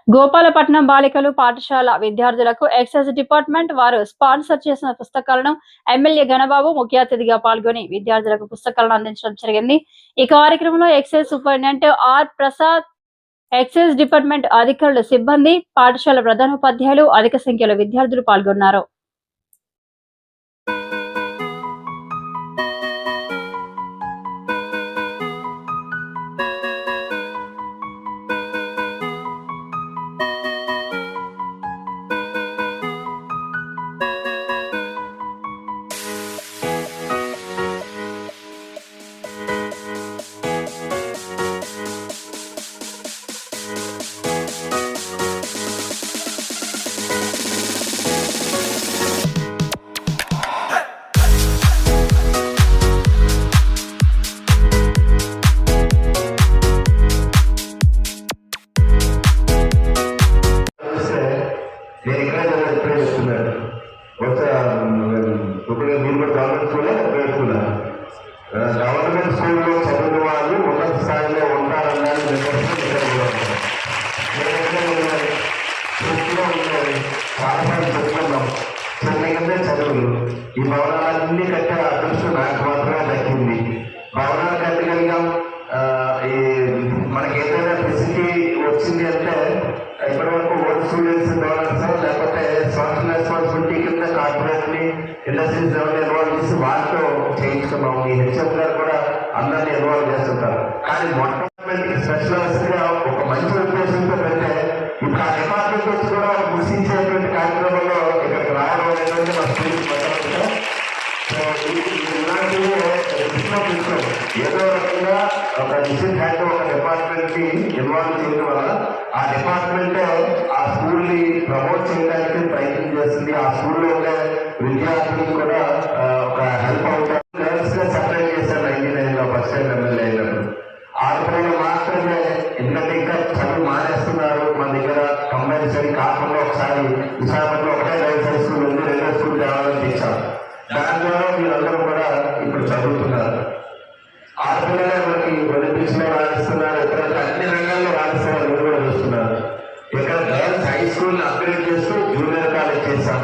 గోపాలపట్నం బాలికలు పాఠశాల విద్యార్థులకు ఎక్సైజ్ డిపార్ట్మెంట్ వారు స్పాన్సర్ చేసిన పుస్తకాలను ఎమ్మెల్యే ఘనబాబు ముఖ్య అతిథిగా పాల్గొని విద్యార్థులకు పుస్తకాలను అందించడం జరిగింది. ఈ కార్యక్రమంలో excise superintendent R Prasad, excise department అధికారులు, సిబ్బంది, పాఠశాల ప్రధానోపాధ్యాయులు, అధిక సంఖ్యలో విద్యార్థులు పాల్గొన్నారు. గవర్నమెంట్ స్కూల్లో చదివిన వాళ్ళు ఉన్నత స్థాయిలో ఉంటారన్నది చాలాసార్లు చెప్తున్నాం. చిన్నగానే చదువులు ఈ భవనాలన్నీ కట్టే అదృష్టం నాకు మాత్రమే దక్కింది. భవనాలు కట్టగలిగాం. ఈ మనకి ఏదైనా ఫెసిలిటీ వచ్చింది అంటే ఇప్పటి వరకు ఓల్డ్ స్టూడెంట్స్ డోనర్స్ లేకపోతే సోషల్ రెస్పాన్సిబిలిటీ కింద కార్పొరేట్ని ఇండస్ట్రీస్ ఎవరిని ఇన్వాల్వ్ చేసి వాళ్ళతో చేయించుకున్నాం. ఈ హెచ్ఎం గారు కూడా అందరినీ ఇన్వాల్వ్ చేస్తుంటారు. కానీ మొట్టమొదటి స్పెషలైజ్డ్ గా ఒక మంచి ఉద్దేశంతో పెడితే ఇప్పుడు ఆ డిపార్ట్మెంట్ వచ్చి కూడా గుర్తించేటువంటి కార్యక్రమంలో ఇక్కడికి రావడం అనేటువంటి మా స్టూడెంట్స్ ఏదో రకంగా ఒక డిసిషన్ హ్యాండ్ ఒక డిపార్ట్మెంట్ ని ఇన్వాల్వ్ చేయడం వల్ల ఆ డిపార్ట్మెంట్ ఆ స్కూల్ ని ప్రమోట్ చేయడానికి ప్రయత్నం చేస్తుంది. ఆ స్కూల్లో ఉండే విద్యార్థులకు కూడా ఒక హెల్ప్ అవుతారు. గర్ల్స్ గా సెపరేట్ చేశారు 99 లో ఫస్ట్ టైం ఎమ్మెల్యే అయినప్పుడు. ఆడపిల్లలు మాత్రమే ఎందుకంటే ఇంకా చదువు మానేస్తున్నారు. మన దగ్గర కంపల్సరీ కాకుండా ఒకసారి విశాఖపట్నంలో ఒకటే గర్ల్స్ హై స్కూల్ ఉంది, రెండో స్కూల్ తేవాలని తీశారు. దాని ద్వారా మీరందరూ కూడా ఇప్పుడు చదువుతున్నారు. ఆడపిల్లలే మనకి ఒలింపిక్స్ లో రాణిస్తున్నారు, ఇతర అన్ని రంగాల్లో రాణిస్తున్నారు. మీరు కూడా చూస్తున్నారు. ఇక్కడ గర్ల్స్ హై స్కూల్ అప్గ్రేడ్ చేస్తూ జూనియర్ కాలేజ్ చేశాం.